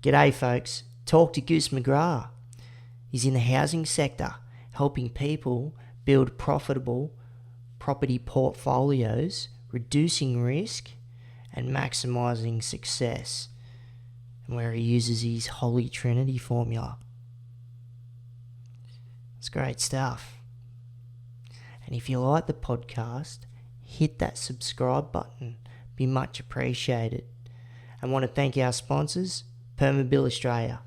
G'day folks, talk to Goose McGrath. He's in the housing sector, helping people build profitable property portfolios, reducing risk and maximising success, and where he uses his Holy Trinity Formula. It's great stuff. And if you like the podcast, hit that subscribe button. Be much appreciated. I want to thank our sponsors, Permobil Australia,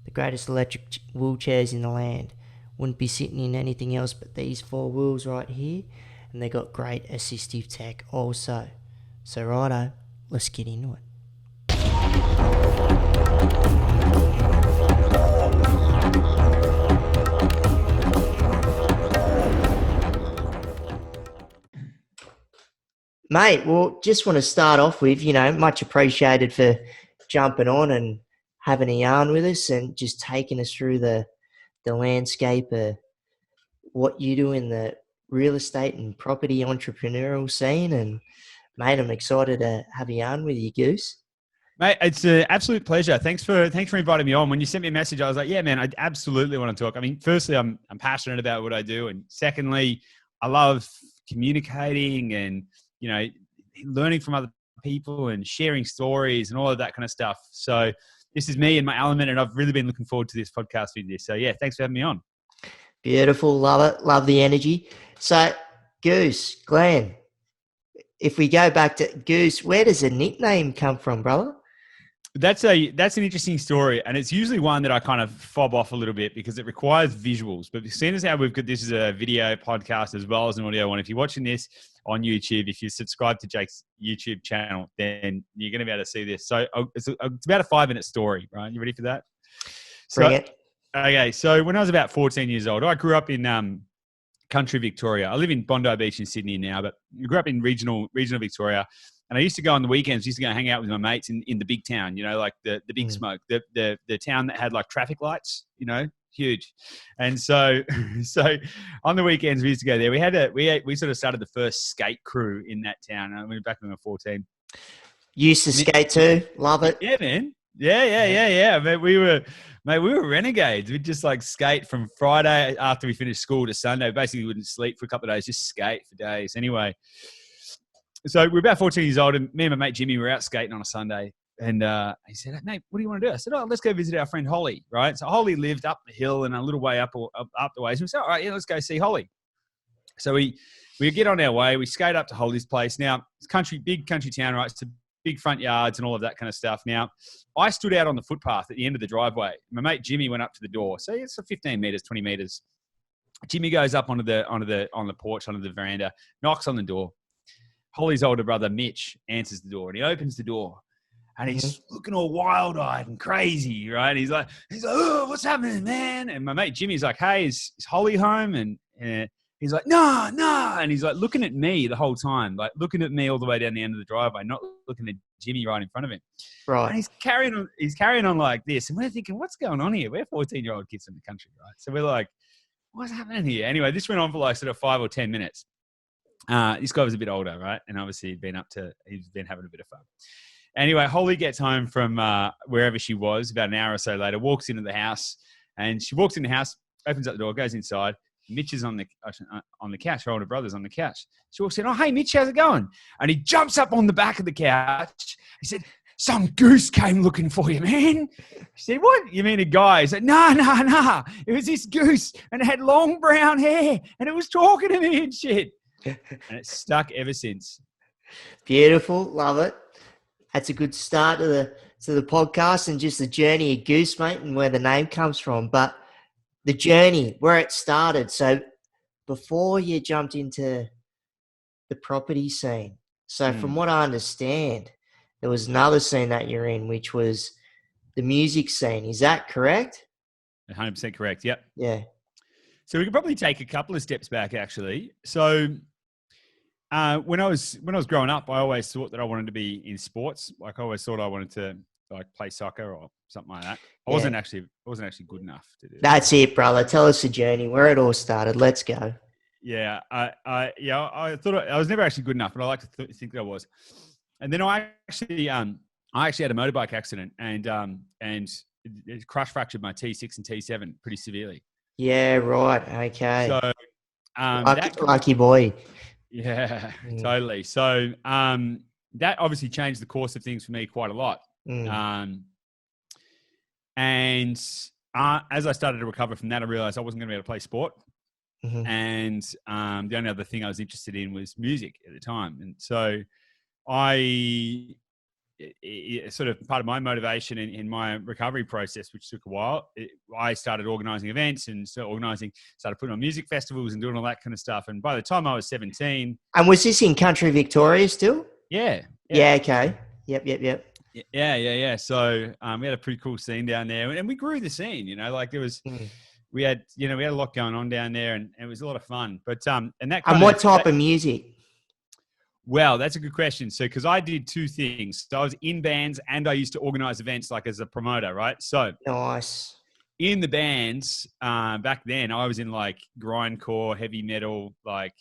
the greatest electric wheelchairs in the land. Wouldn't be sitting in anything else but these 4 wheels right here, and they got great assistive tech also. So righto, let's get into it. Mate, well, just want to start off with, much appreciated for jumping on and having a yarn with us and just taking us through the landscape of what you do in the real estate and property entrepreneurial scene. And, mate, I'm excited to have a yarn with you, Goose. Mate, it's an absolute pleasure. Thanks for inviting me on. When you sent me a message, I was like, yeah, man, I absolutely want to talk. I mean, firstly, I'm passionate about what I do. And secondly, I love communicating and, learning from other people and sharing stories and all of that kind of stuff. So this is me and my element, and I've really been looking forward to this podcast with you. So yeah, thanks for having me on. Beautiful. Love it. Love the energy. So Goose, Glenn, if we go back to Goose, where does the nickname come from, brother? That's an interesting story, and it's usually one that I kind of fob off a little bit because it requires visuals. But seeing as how we've got this as a video podcast as well as an audio one, if you're watching this on YouTube, if you subscribe to Jake's YouTube channel, then you're going to be able to see this. So it's about a 5-minute story, right? You ready for that? Bring it. Okay, so when I was about 14 years old, I grew up in country Victoria. I live in Bondi Beach in Sydney now, but I grew up in regional Victoria. And I used to go on the weekends, used to go hang out with my mates in the big town, like the big smoke, the town that had like traffic lights, huge. And so on the weekends we used to go there. We sort of started the first skate crew in that town. I mean, back when we were 14. Used to skate too. Love it. Yeah, man. Yeah. We were renegades. We'd just like skate from Friday after we finished school to Sunday. Basically, we wouldn't sleep for a couple of days, just skate for days. Anyway. So we're about 14 years old, and me and my mate Jimmy were out skating on a Sunday. And he said, "Mate, what do you want to do?" I said, "Oh, let's go visit our friend Holly." Right. So Holly lived up the hill and a little way up the way. So we said, "All right, yeah, let's go see Holly." So we get on our way. We skate up to Holly's place. Now it's big country town, right? It's a big front yards and all of that kind of stuff. Now I stood out on the footpath at the end of the driveway. My mate Jimmy went up to the door. So it's 15 meters, 20 meters. Jimmy goes up on the porch, onto the veranda, knocks on the door. Holly's older brother, Mitch, answers the door, and he opens the door, and he's looking all wild-eyed and crazy, right? He's like, "Oh, what's happening, man?" And my mate Jimmy's like, "Hey, is Holly home?" And he's like, "No." And he's like looking at me the whole time, like looking at me all the way down the end of the driveway, not looking at Jimmy right in front of him. Right. And he's carrying on like this. And we're thinking, what's going on here? We're 14-year-old kids in the country, right? So we're like, what's happening here? Anyway, this went on for like sort of 5 or 10 minutes. This guy was a bit older, right? And obviously he's been having a bit of fun. Anyway, Holly gets home from wherever she was about an hour or so later, walks into the house, and she walks in the house, opens up the door, goes inside. Mitch is on the couch. Her older brother's on the couch. She walks in, "Oh, hey, Mitch, how's it going?" And he jumps up on the back of the couch. He said, "Some goose came looking for you, man." She said, "What? You mean a guy?" He said, "Nah. It was this goose, and it had long brown hair, and it was talking to me and shit." And it's stuck ever since. Beautiful. Love it. That's a good start to the podcast and just the journey of Goose, mate, and where the name comes from. But the journey, where it started. So before you jumped into the property scene, so from what I understand, there was another scene that you're in, which was the music scene. Is that correct? 100% correct. Yep. Yeah. So we could probably take a couple of steps back, actually. So when I was growing up, I always thought that I wanted to be in sports. Like I always thought I wanted to like play soccer or something like that. I wasn't actually good enough to do that. That's it, brother. Tell us the journey, where it all started. Let's go. Yeah, I thought I was never actually good enough, but I like to think that I was. And then I actually I actually had a motorbike accident and it crush fractured my T6 and T7 pretty severely. Yeah, right. Okay. So Lucky boy. yeah, Mm. totally. So that obviously changed the course of things for me quite a lot. Mm. And as I started to recover from that, I realized I wasn't going to be able to play sport. Mm-hmm. And the only other thing I was interested in was music at the time. And so sort of part of my motivation in my recovery process, which took a while, I started organizing events and started putting on music festivals and doing all that kind of stuff. And by the time I was 17. And was this in country Victoria still? Yeah. Yeah, okay. Yep. Yeah. So we had a pretty cool scene down there, and we grew the scene. Like there was, we had a lot going on down there, and it was a lot of fun. But and what type of music? Well, that's a good question. So, because I did two things, so I was in bands and I used to organize events, like as a promoter, right? So nice. In the bands back then, I was in like grindcore, heavy metal, like.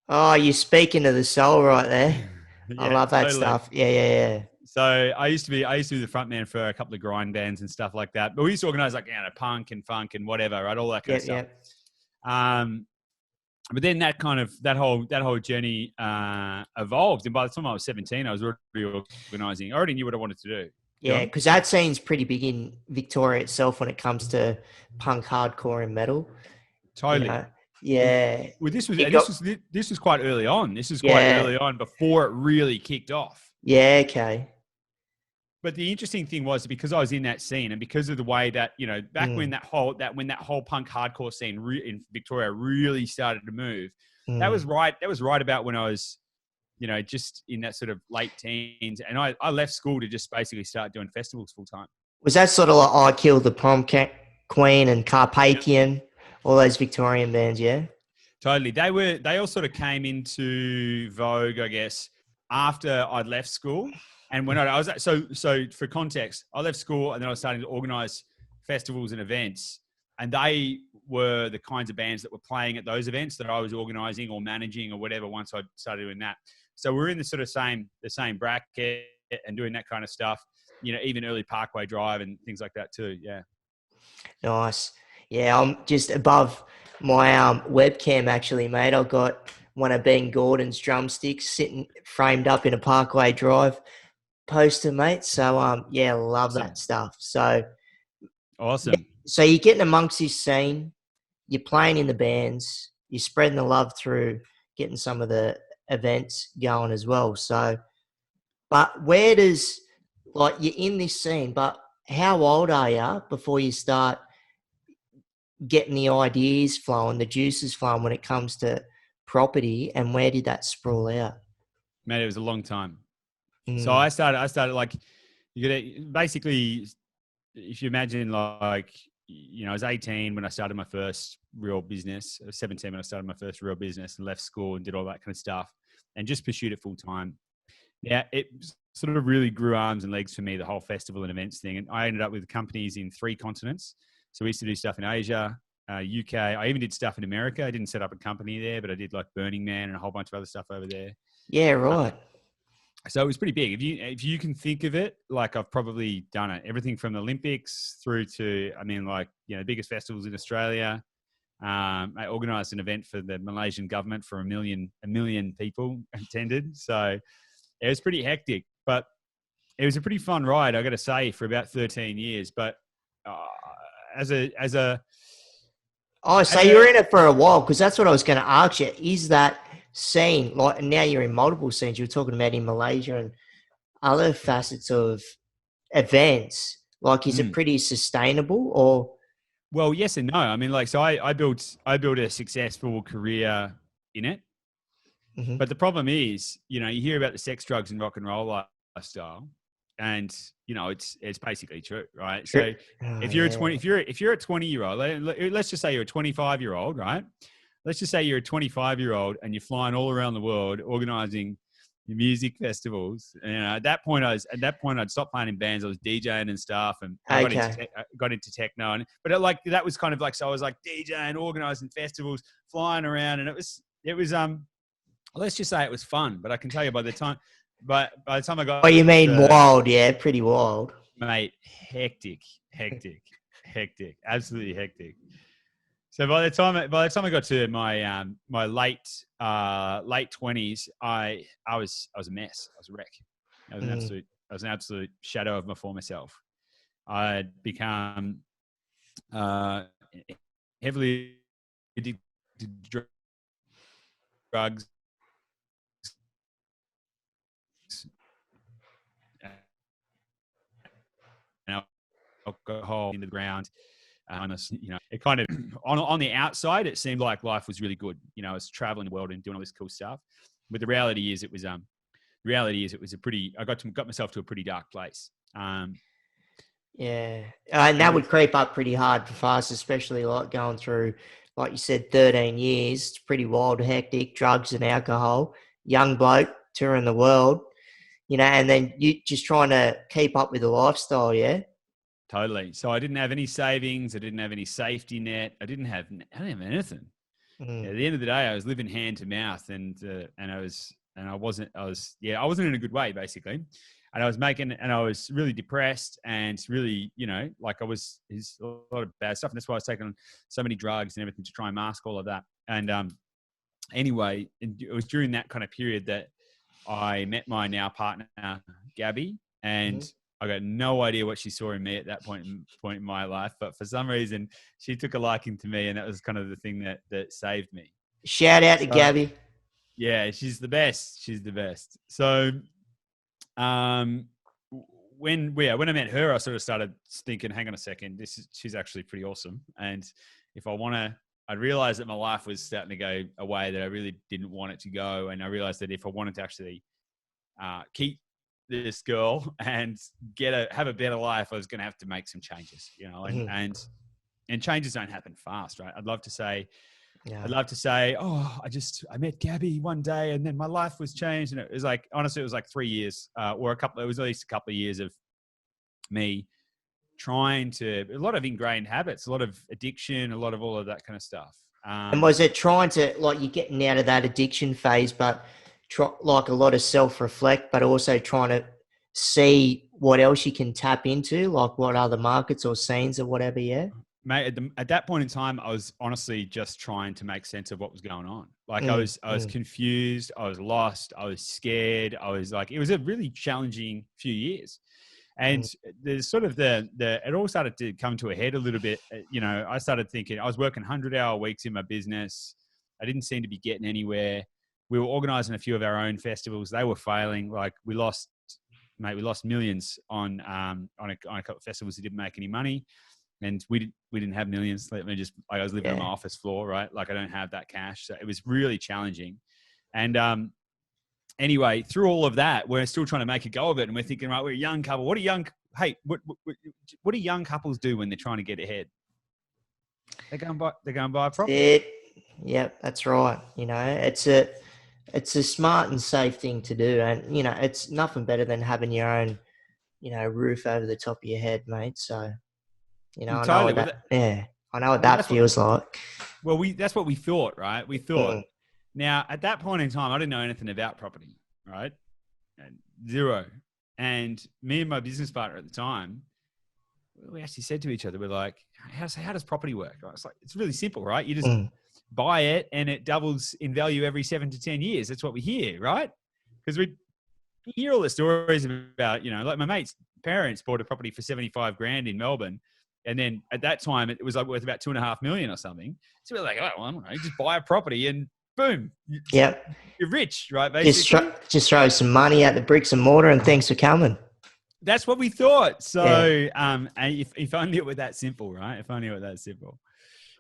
Oh, you're speaking to the soul right there. Yeah, I love that totally. stuff. Yeah. So I used to be the front man for a couple of grind bands and stuff like that. But we used to organize like punk and funk and whatever, right? All that kind of stuff. But then that whole journey evolved, and by the time I was 17, I was already organizing. I already knew what I wanted to do. Yeah, because that scene's pretty big in Victoria itself when it comes to punk, hardcore, and metal. Totally. Yeah. Well, this was quite early on. This was quite early on before it really kicked off. Yeah. Okay. But the interesting thing was, because I was in that scene, and because of the way that back when that whole punk hardcore scene in Victoria really started to move, that was right. That was right about when I was, just in that sort of late teens, and I left school to just basically start doing festivals full time. Was that sort of like I Killed the Prom Queen and Carpathian, all those Victorian bands? Yeah. Totally. They all sort of came into vogue, I guess, after I'd left school. And when I was so for context, I left school and then I was starting to organize festivals and events, and they were the kinds of bands that were playing at those events that I was organizing or managing or whatever. Once I started doing that, so we're in the sort of same bracket and doing that kind of stuff. Even early Parkway Drive and things like that too. Yeah. Nice. Yeah, I'm just above my webcam actually, mate. I've got one of Ben Gordon's drumsticks sitting framed up in a Parkway Drive poster, mate. So love that stuff. So awesome. So you're getting amongst this scene, you're playing in the bands, you're spreading the love through getting some of the events going as well. So, but where does, like, you're in this scene, but how old are you before you start getting the ideas flowing, the juices flowing when it comes to property, and where did that sprawl out? Mate, it was a long time. So I started like, you gotta basically, if you imagine like, I was 18 when I started my first real business. I was 17 when I started my first real business and left school and did all that kind of stuff and just pursued it full time. Yeah, it sort of really grew arms and legs for me, the whole festival and events thing. And I ended up with companies in 3 continents. So we used to do stuff in Asia, UK. I even did stuff in America. I didn't set up a company there, but I did like Burning Man and a whole bunch of other stuff over there. Yeah, right. So it was pretty big. If you can think of it, like I've probably done it. Everything from the Olympics through to, the biggest festivals in Australia. I organised an event for the Malaysian government for a million people attended. So it was pretty hectic, but it was a pretty fun ride, I got to say, for about 13 years. But so you're in it for a while, because that's what I was going to ask you. Is that scene, like, now you're in multiple scenes, you're talking about in Malaysia and other facets of events, like, is it pretty sustainable or? Well, yes and no. So I built a successful career in it. Mm-hmm. But the problem is, you hear about the sex, drugs and rock and roll lifestyle, and it's basically true, right? So if you're a 20-year-old, let's just say you're a 25-year-old, right? Let's just say you're a 25-year-old and you're flying all around the world organizing music festivals. And at that point, I'd stopped playing in bands. I was DJing and stuff, and I got into techno. But that was kind of like, so I was like DJing, organizing festivals, flying around, and it was let's just say it was fun. But I can tell you, by the but by the time I got, Oh, you mean wild? Yeah, pretty wild. mate, hectic, absolutely hectic. So by the time I got to my my late 20s, I was a mess. I was a wreck. I was an absolute shadow of my former self. I'd become heavily addicted to drugs, and alcohol into the ground. It kind of on the outside, it seemed like life was really good. I was traveling the world and doing all this cool stuff. But the reality is, it was I got myself to a pretty dark place. Yeah, and that would creep up pretty hard for us, especially like going through, like you said, 13 years. It's pretty wild, hectic, drugs and alcohol. Young bloke touring the world, and then you just trying to keep up with the lifestyle. Yeah. Totally. So I didn't have any savings. I didn't have any safety net. I didn't have anything. At the end of the day, I was living hand to mouth, and I wasn't in a good way, basically. And I was really depressed and really, there's a lot of bad stuff. And that's why I was taking so many drugs and everything to try and mask all of that. And anyway, it was during that kind of period that I met my now partner, Gabby, and I got no idea what she saw in me at that point in my life, but for some reason she took a liking to me, and that was kind of the thing that saved me. Shout out to Gabby. Yeah, she's the best. So, when I met her, I sort of started thinking, hang on a second, she's actually pretty awesome. And if I realized that my life was starting to go a way that I really didn't want it to go. And I realized that if I wanted to actually keep this girl and have a better life, I was going to have to make some changes, and changes don't happen fast, right? I'd love to say, oh, I met Gabby one day and then my life was changed. And it was like, honestly, it was like 3 years it was at least a couple of years of me trying to, a lot of ingrained habits, a lot of addiction, a lot of all of that kind of stuff. And was it trying to, like, you're getting out of that addiction phase, but like a lot of self-reflect, but also trying to see what else you can tap into, like what other markets or scenes or whatever, yeah? Mate, at that point in time, I was honestly just trying to make sense of what was going on. Like I was confused, I was lost, I was scared. I was like, it was a really challenging few years. And there's sort of it all started to come to a head a little bit. I started thinking, I was working 100-hour weeks in my business. I didn't seem to be getting anywhere. We were organizing a few of our own festivals. They were failing. Like we lost millions on a couple of festivals that didn't make any money. And we didn't have millions. I was living on my office floor, right? Like I don't have that cash. So it was really challenging. And anyway, through all of that, we're still trying to make a go of it. And we're thinking, right, we're a young couple. What do young couples do when they're trying to get ahead? They go and buy a property. Yep, that's right. It's a smart and safe thing to do. And, it's nothing better than having your own, roof over the top of your head, mate. So, I know what that feels like. Well, that's what we thought, right? We thought. Now, at that point in time, I didn't know anything about property, right? Zero. And me and my business partner at the time, we actually said to each other, we're like, how does property work? It's like, it's really simple, right? You just buy it and it doubles in value every 7 to 10 years. That's what we hear, right? Because we hear all the stories about, like my mate's parents bought a property for 75 grand in Melbourne. And then at that time, it was like worth about 2.5 million or something. So we're like, oh, well, I don't know, just buy a property and boom. Yep. You're rich, right? Basically. Just throw some money at the bricks and mortar and thanks for coming. That's what we thought. So if only it were that simple, right? If only it were that simple.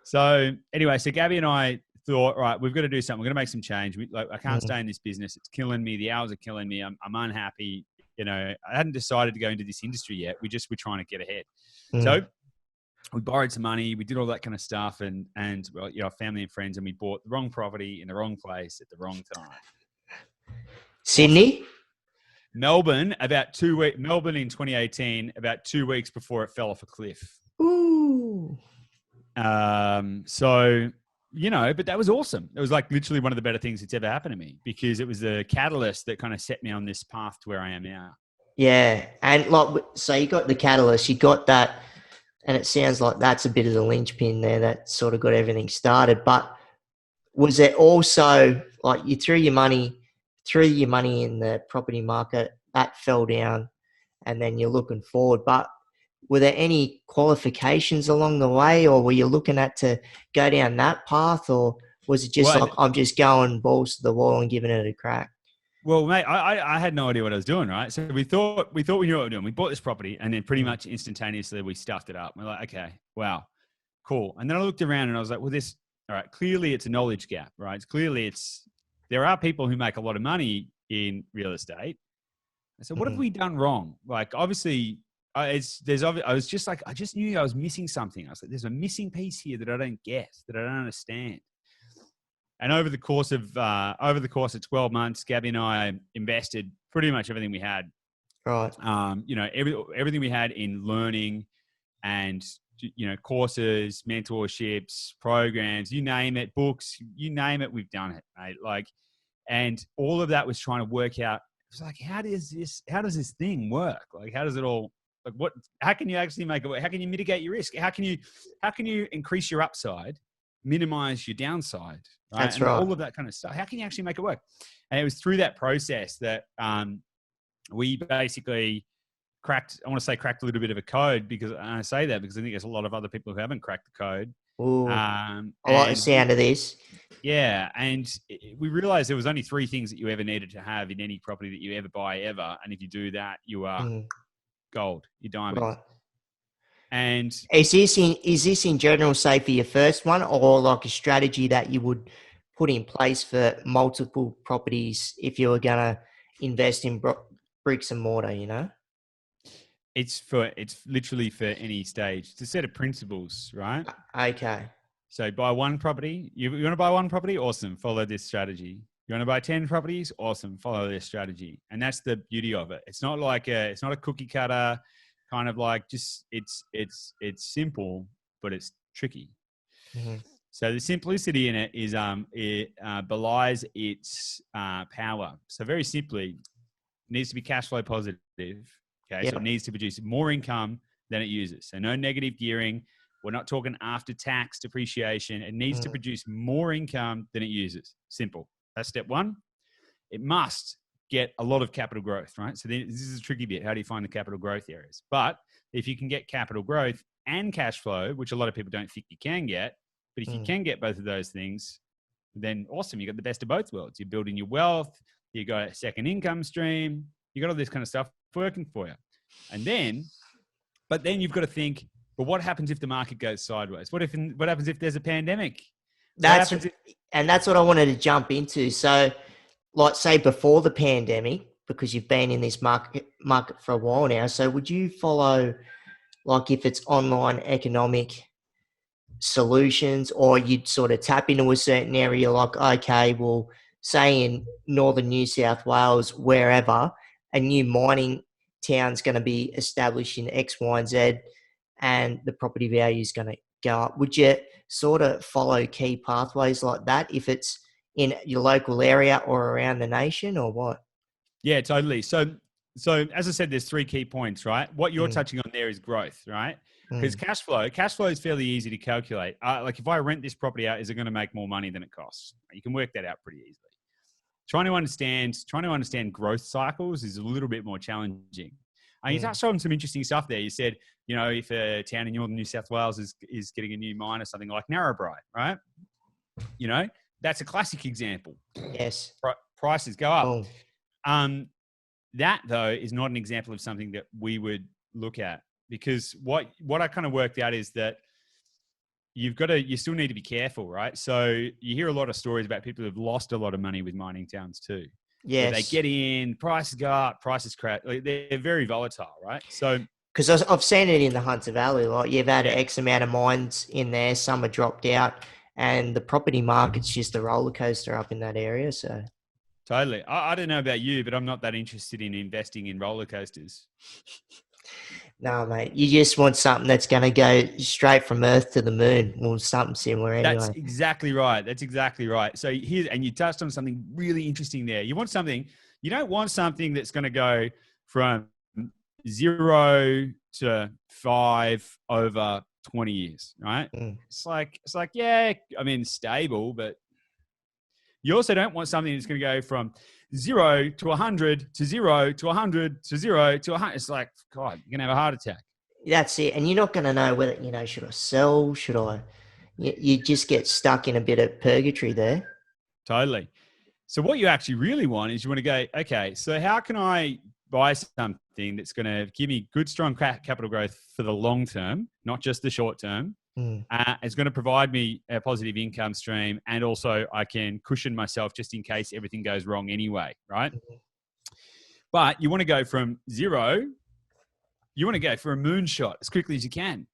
So anyway, so Gabby and I thought, right, we've got to do something. We're going to make some change. I can't stay in this business. It's killing me. The hours are killing me. I'm unhappy. I hadn't decided to go into this industry yet. We're trying to get ahead. So we borrowed some money. We did all that kind of stuff and family and friends, and we bought the wrong property in the wrong place at the wrong time. Sydney? Melbourne, Melbourne in 2018, about 2 weeks before it fell off a cliff. Ooh. So but that was awesome. It was like literally one of the better things that's ever happened to me, because it was the catalyst that kind of set me on this path to where I am now. Yeah. And like, so you got the catalyst, you got that, and it sounds like that's a bit of the linchpin there that sort of got everything started. But was it also like you threw your money in the property market, that fell down, and then you're looking forward? But were there any qualifications along the way, or were you looking at to go down that path, or was it just Well, like, I'm just going balls to the wall and giving it a crack? Well, mate, I had no idea what I was doing, right? So we thought we knew what we were doing. We bought this property, and then pretty much instantaneously we stuffed it up. We're like, okay, wow, cool. And then I looked around and I was like, well, all right, clearly it's a knowledge gap, right? There are people who make a lot of money in real estate. So what have we done wrong? Like, obviously, I just knew I was missing something. I was like, there's a missing piece here that I don't get, that I don't understand. And over the course of 12 months, Gabby and I invested pretty much everything we had. Right. Everything we had in learning and, courses, mentorships, programs, you name it, books, you name it, we've done it, mate. Like, and all of that was trying to work out. It was like, how does this thing work? Like, how does it all, like, how can you actually make it work? How can you mitigate your risk? How can you increase your upside, minimize your downside? Right? That's and right. all of that kind of stuff. How can you actually make it work? And it was through that process that we basically cracked a little bit of a code, because I say that because I think there's a lot of other people who haven't cracked the code. Ooh, I like the sound of this. Yeah. And we realized there was only 3 things that you ever needed to have in any property that you ever buy ever. And if you do that, you are gold, you're diamond. Right. And is this in general, say, for your first one, or like a strategy that you would put in place for multiple properties if you were going to invest in bricks and mortar, It's literally for any stage. It's a set of principles, right? Okay. So buy one property. You want to buy one property? Awesome. Follow this strategy. You want to buy 10 properties? Awesome. Follow this strategy. And that's the beauty of it. It's not it's not a cookie cutter kind of like, just it's simple, but it's tricky. Mm-hmm. So the simplicity in it is it belies its power. So very simply, it needs to be cash flow positive. Okay, yep. So it needs to produce more income than it uses. So no negative gearing. We're not talking after tax depreciation. It needs to produce more income than it uses. Simple. That's step one. It must get a lot of capital growth, right? So this is a tricky bit. How do you find the capital growth areas? But if you can get capital growth and cash flow, which a lot of people don't think you can get, but if you can get both of those things, then awesome. You got the best of both worlds. You're building your wealth. You got a second income stream. You got all this kind of stuff working for you. But then you've got to think, but what happens if the market goes sideways? What happens if there's a pandemic? That's what I wanted to jump into. So, like, say before the pandemic, because you've been in this market for a while now. So would you follow, like, if it's online economic solutions, or you'd sort of tap into a certain area, like, okay, well, say in northern New South Wales, wherever, a new mining town's going to be established in X, Y, and Z, and the property value is going to go up. Would you sort of follow key pathways like that if it's in your local area or around the nation, or what? Yeah, totally. So as I said, there's 3 key points, right? What you're touching on there is growth, right? Because cash flow is fairly easy to calculate. Like, if I rent this property out, is it going to make more money than it costs? You can work that out pretty easily. Trying to understand growth cycles is a little bit more challenging. You touched on some interesting stuff there. You said, if a town in northern New South Wales is getting a new mine or something like Narrabri, right? That's a classic example. Yes. Prices go up. That, though, is not an example of something that we would look at, because what I kind of worked out is that you still need to be careful, right? So you hear a lot of stories about people who've lost a lot of money with mining towns too. Yes. They get in, prices go up, prices crash. Like, they're very volatile, right? So, because I've seen it in the Hunter Valley, like, you've had X amount of mines in there, some are dropped out, and the property market's just a roller coaster up in that area. So totally. I don't know about you, but I'm not that interested in investing in roller coasters. No, mate. You just want something that's going to go straight from Earth to the moon, or something similar, That's anyway. exactly right. That's exactly right. So here, and you touched on something really interesting there. You want something, you don't want something that's going to go from 0 to 5 over 20 years, right? Mm. It's like, yeah, I mean, stable, but you also don't want something that's going to go from 0 to 100 to 0 to 100 to 0 to 100. It's like, God, you're going to have a heart attack. That's it. And you're not going to know whether, should I sell? Should I? You just get stuck in a bit of purgatory there. Totally. So what you actually really want is you want to go, okay, so how can I buy something that's going to give me good, strong capital growth for the long term, not just the short term? Mm. It's going to provide me a positive income stream, and also I can cushion myself just in case everything goes wrong anyway, right? Mm-hmm. But you want to go from 0, you want to go for a moonshot as quickly as you can.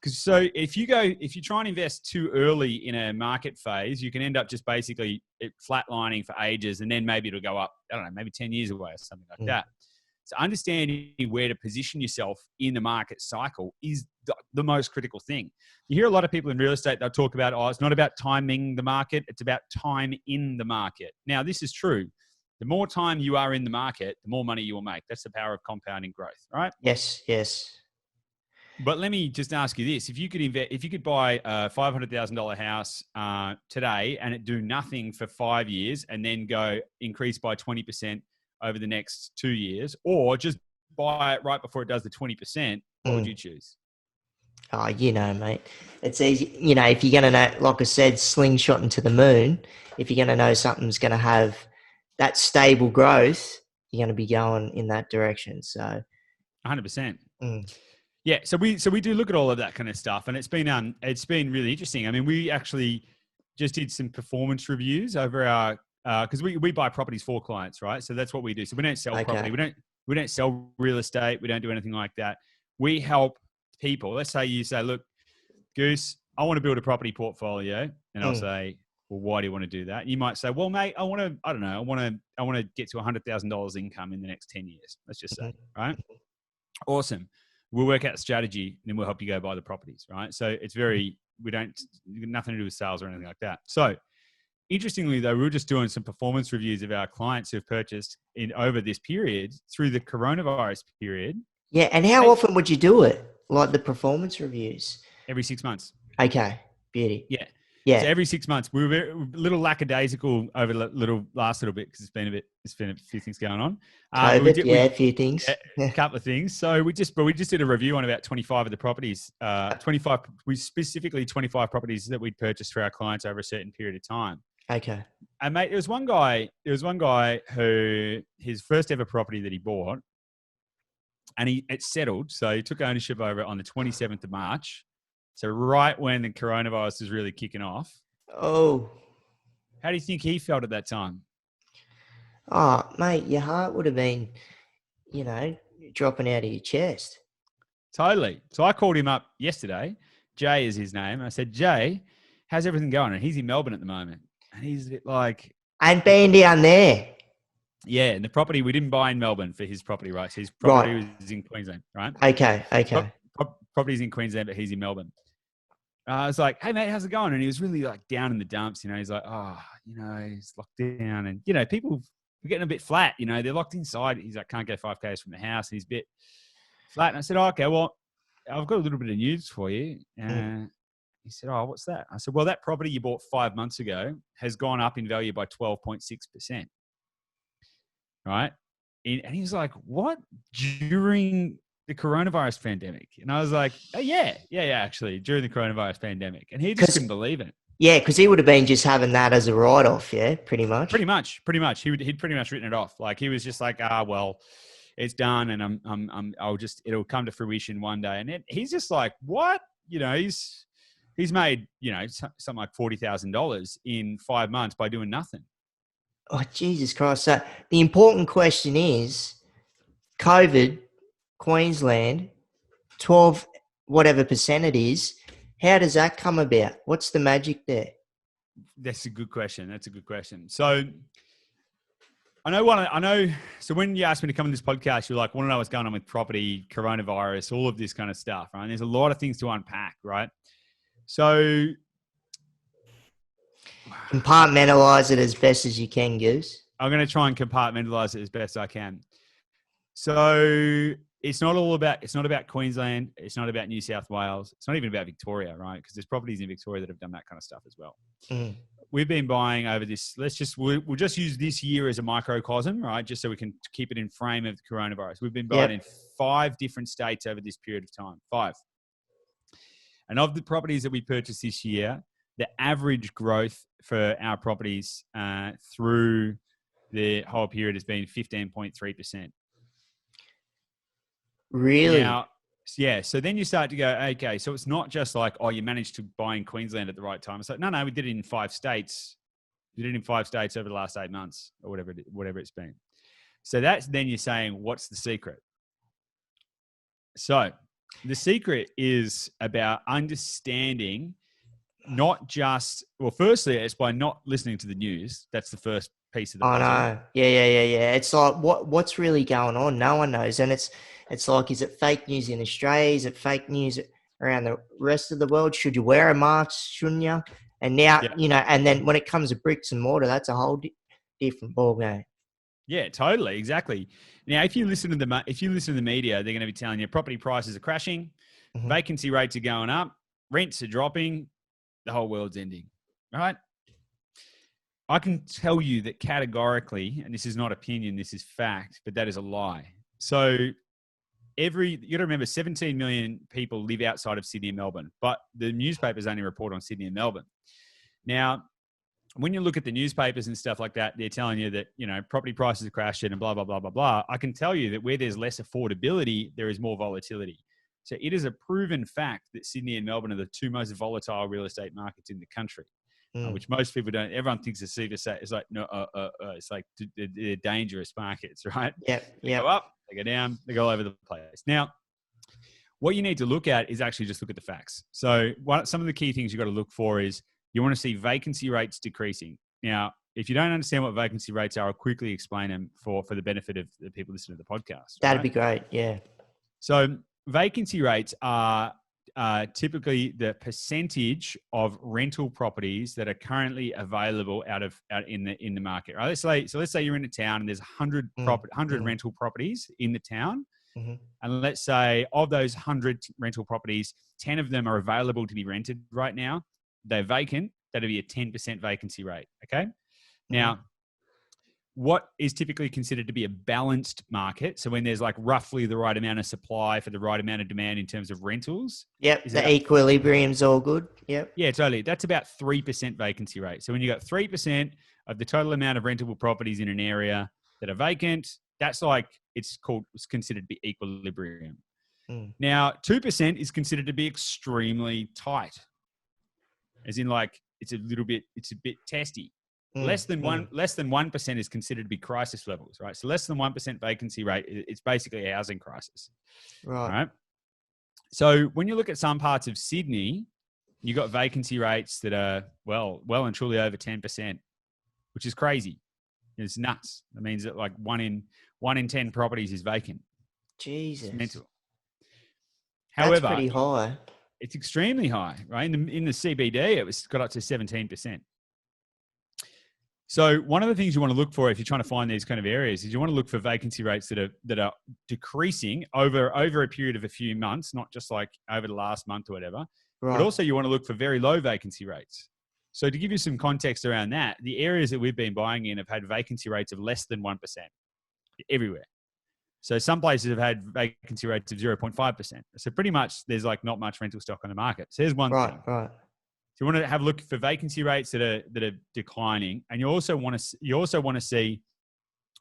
So if you try and invest too early in a market phase, you can end up just basically flatlining for ages, and then maybe it'll go up, I don't know, maybe 10 years away or something like that. So understanding where to position yourself in the market cycle is the most critical thing. You hear a lot of people in real estate, they'll talk about, it's not about timing the market, it's about time in the market. Now, this is true. The more time you are in the market, the more money you will make. That's the power of compounding growth, right? Yes, yes. But let me just ask you this: if you could buy a $500,000 house today and it do nothing for 5 years, and then go increase by 20% over the next 2 years, or just buy it right before it does the 20%, what would you choose? Oh, mate. It's easy. If you're going to know, like I said, slingshot into the moon, if you're going to know something's going to have that stable growth, you're going to be going in that direction. So 100%. mm. Yeah, so we do look at all of that kind of stuff, and it's been really interesting. I mean, we actually just did some performance reviews over our because we buy properties for clients, right? So that's what we do. So we don't sell property, we don't sell real estate, we don't do anything like that. We help people. Let's say you say, look, Goose, I want to build a property portfolio, and I'll say, well, why do you want to do that? And you might say, well, mate, I want to get to $100,000 income in the next 10 years. Let's just say, right? Awesome. We'll work out the strategy, and then we'll help you go buy the properties, right? So it's nothing to do with sales or anything like that. So interestingly, though, we were just doing some performance reviews of our clients who've purchased over this period through the coronavirus period. Yeah, and how often would you do it? Like the performance reviews? Every 6 months. Okay, beauty. Yeah. Yeah. So every 6 months, we were a little lackadaisical over the last little bit, because it's been a few things going on. COVID, a few things. A couple of things. So we just did a review on about 25 of the properties. 25 properties that we'd purchased for our clients over a certain period of time. Okay. And mate, there was one guy who his first ever property that he bought, and it settled. So he took ownership over it on the 27th of March. So right when the coronavirus was really kicking off. Oh. How do you think he felt at that time? Oh, mate, your heart would have been, dropping out of your chest. Totally. So I called him up yesterday. Jay is his name. I said, Jay, how's everything going? And he's in Melbourne at the moment. And he's a bit like... And been down there. Yeah, and the property, we didn't buy in Melbourne for his property rights. His property was in Queensland, right? Okay. Property's in Queensland, but he's in Melbourne. I was like, hey, mate, how's it going? And he was really like down in the dumps. He's like, he's locked down. And, people are getting a bit flat. They're locked inside. He's like, can't go 5Ks from the house. And he's a bit flat. And I said, okay, well, I've got a little bit of news for you. He said, oh, what's that? I said, well, that property you bought 5 months ago has gone up in value by 12.6%. Right? And he was like, what? During the coronavirus pandemic? And I was like, oh, yeah, actually, during the coronavirus pandemic. And he just couldn't believe it. Yeah, because he would have been just having that as a write-off, yeah, pretty much. Pretty much. He'd pretty much written it off. Like, he was just like, well, it's done, and it'll come to fruition one day. And he's just like, what? He's made, something like $40,000 in 5 months by doing nothing. Oh, Jesus Christ. So the important question is, COVID, Queensland, 12, whatever percent it is, how does that come about? What's the magic there? That's a good question. So I know. So when you asked me to come on this podcast, you're like, want to know what's going on with property, coronavirus, all of this kind of stuff, right? And there's a lot of things to unpack, right? So Compartmentalize it as best as you can, Goose. I'm going to try and compartmentalize it as best I can. So it's not about Queensland. It's not about New South Wales. It's not even about Victoria, right? Because there's properties in Victoria that have done that kind of stuff as well. Mm. We've been buying over this. We'll just use this year as a microcosm, right? Just so we can keep it in frame of the coronavirus. We've been buying in 5 different states over this period of time. 5. And of the properties that we purchased this year, the average growth for our properties through the whole period has been 15.3%. Really? Now, yeah. So then you start to go, okay, so it's not just like, oh, you managed to buy in Queensland at the right time. It's like, no, we did it in 5 states. We did it in 5 states over the last 8 months or whatever it's been. So that's then you're saying, what's the secret? So the secret is about understanding not just, well, firstly, it's by not listening to the news. That's the first piece of the puzzle. I know. Yeah. It's like, what's really going on? No one knows. And it's like, is it fake news in Australia? Is it fake news around the rest of the world? Should you wear a mask? Shouldn't you? And now, and then when it comes to bricks and mortar, that's a whole different ballgame. Yeah, totally. Exactly. Now, if you listen to the media, they're going to be telling you property prices are crashing, vacancy rates are going up, rents are dropping, the whole world's ending, right? I can tell you that categorically, and this is not opinion, this is fact, but that is a lie. So you got to remember 17 million people live outside of Sydney and Melbourne, but the newspapers only report on Sydney and Melbourne. Now, when you look at the newspapers and stuff like that, they're telling you that, property prices are crashing and blah, blah, blah, blah, blah. I can tell you that where there's less affordability, there is more volatility. So it is a proven fact that Sydney and Melbourne are the 2 most volatile real estate markets in the country, which most people don't. Everyone thinks it's like, no, it's like they're dangerous markets, right? Yeah. They go up, they go down, they go all over the place. Now, what you need to look at is actually just look at the facts. So some of the key things you've got to look for is you want to see vacancy rates decreasing. Now, if you don't understand what vacancy rates are, I'll quickly explain them for the benefit of the people listening to the podcast. That'd be great, yeah. So vacancy rates are typically the percentage of rental properties that are currently available out in the market. Right? Let's say you're in a town and there's 100 rental properties in the town. And let's say of those 100 rental properties, 10 of them are available to be rented right now. They're vacant. That'd be a 10% vacancy rate. Okay. Now, what is typically considered to be a balanced market? So when there's like roughly the right amount of supply for the right amount of demand in terms of rentals. Yep. The equilibrium's all good. Yep. Yeah, totally. That's about 3% vacancy rate. So when you got 3% of the total amount of rentable properties in an area that are vacant, that's like, it's considered to be equilibrium. Now, 2% is considered to be extremely tight. As in, like, it's a bit testy. Less than 1% is considered to be crisis levels, right? So less than 1% vacancy rate, it's basically a housing crisis, right? So when you look at some parts of Sydney, you got vacancy rates that are well and truly over 10%, which is crazy. It's nuts. That means that like one in 10 properties is vacant. Jesus, it's mental. However, that's pretty high. It's extremely high, right? In the CBD, it got up to 17%. So one of the things you want to look for if you're trying to find these kind of areas is you want to look for vacancy rates that are decreasing over a period of a few months, not just like over the last month or whatever. Right. But also you want to look for very low vacancy rates. So to give you some context around that, the areas that we've been buying in have had vacancy rates of less than 1% everywhere. So some places have had vacancy rates of 0.5%. So pretty much there's like not much rental stock on the market. So here's one thing. Right. So you want to have a look for vacancy rates that are declining, and you also want to see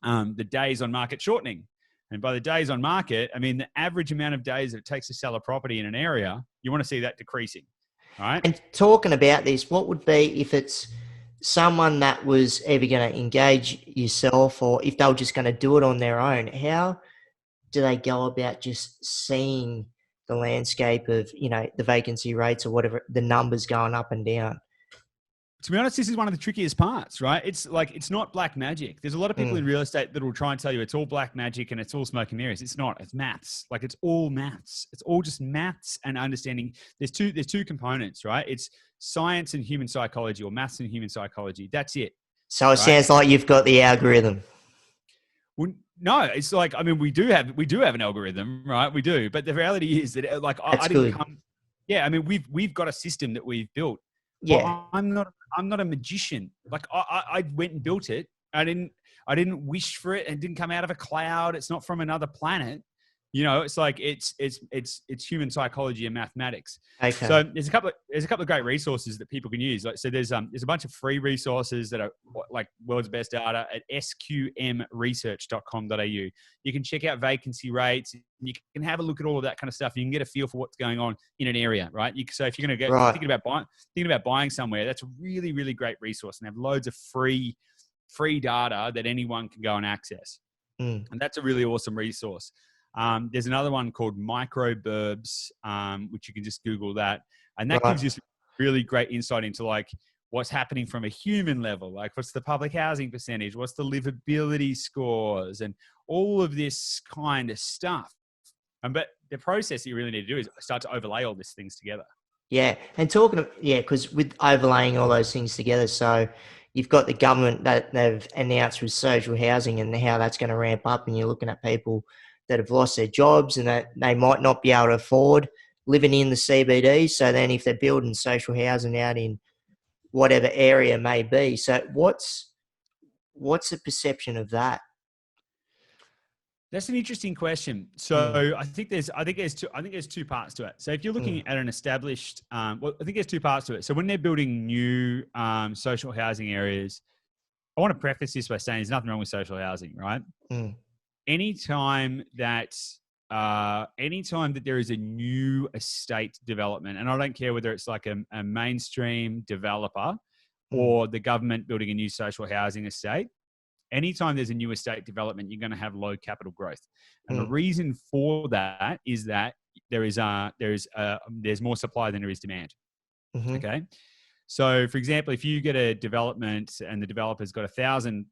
the days on market shortening. And by the days on market, I mean the average amount of days that it takes to sell a property in an area. You want to see that decreasing. All right. And talking about this, what would be if it's someone that was either going to engage yourself or if they were just going to do it on their own? How do they go about just seeing the landscape of, the vacancy rates or whatever, the numbers going up and down? to be honest, this is one of the trickiest parts, right? It's like, it's not black magic. There's a lot of people in real estate that will try and tell you it's all black magic and it's all smoke and mirrors. It's not. It's maths. Like, it's all maths. It's all just maths and understanding. There's two components, right? It's science and human psychology, or maths and human psychology. That's it. So it sounds like you've got the algorithm. Well, no, it's like, I mean, we do have an algorithm, right? We do, but the reality is that, like, I didn't come. Yeah, I mean, we've got a system that we've built. Yeah, well, I'm not a magician. Like, I went and built it. I didn't wish for it, and it didn't come out of a cloud. It's not from another planet. You know, it's like it's human psychology and mathematics. Okay. So there's a couple of great resources that people can use. Like, so there's a bunch of free resources that are like world's best data at sqmresearch.com.au. You can check out vacancy rates. You can have a look at all of that kind of stuff. You can get a feel for what's going on in an area, right? So if you're going to go thinking about buying somewhere, that's a really, really great resource, and have loads of free data that anyone can go and access. And that's a really awesome resource. There's another one called Microburbs, which you can just Google that. And that gives you some really great insight into, like, what's happening from a human level. Like, what's the public housing percentage? What's the livability scores? And all of this kind of stuff. But the process that you really need to do is start to overlay all these things together. Yeah. And because with overlaying all those things together, so you've got the government that they've announced with social housing and how that's going to ramp up, and you're looking at people that have lost their jobs and that they might not be able to afford living in the CBD. So then if they're building social housing out in whatever area it may be. So what's the perception of that? That's an interesting question. So I think there's two parts to it. So if you're looking at an established, I think there's two parts to it. So when they're building new social housing areas, I want to preface this by saying there's nothing wrong with social housing, right? Anytime that there is a new estate development, and I don't care whether it's like a mainstream developer or the government building a new social housing estate, anytime there's a new estate development, you're going to have low capital growth. And the reason for that is that there's more supply than there is demand. Okay. So, for example, if you get a development and the developer's got 1,000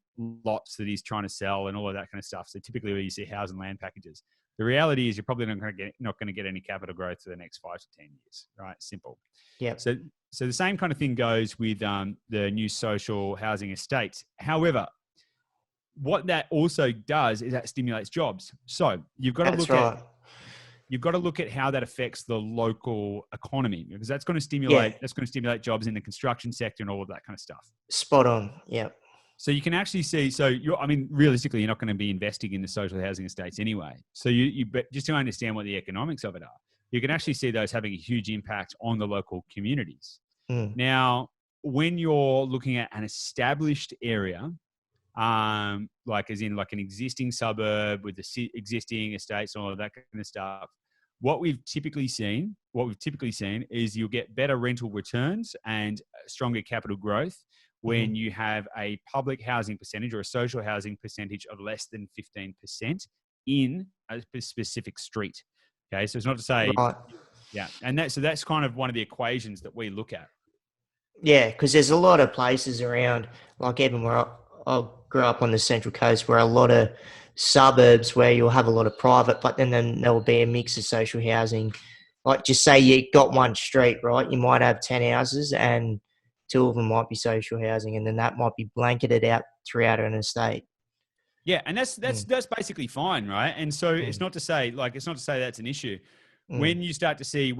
lots that he's trying to sell and all of that kind of stuff, so typically where you see house and land packages, the reality is you're probably not going to get any capital growth for the next 5 to 10 years, right? Simple. Yeah. So the same kind of thing goes with the new social housing estates. However, what that also does is that stimulates jobs. So you've got to look at how that affects the local economy, because that's going to stimulate jobs in the construction sector and all of that kind of stuff. Spot on. Yeah. So you can actually see, realistically, you're not going to be investing in the social housing estates anyway. So but just to understand what the economics of it are, you can actually see those having a huge impact on the local communities. Now, when you're looking at an established area, like as in like an existing suburb with the existing estates and all of that kind of stuff, what we've typically seen is you'll get better rental returns and stronger capital growth when you have a public housing percentage or a social housing percentage of less than 15% in a specific street. Okay, so it's not to say, yeah, and that's kind of one of the equations that we look at. Yeah, because there's a lot of places around, like even where I grew up on the Central Coast, where a lot of suburbs where you'll have a lot of private, but then there will be a mix of social housing. Like, just say you got one street, right? You might have 10 houses and 2 of them might be social housing, and then that might be blanketed out throughout an estate. Yeah, and that's basically fine, right? And so it's not to say that's an issue. When you start to see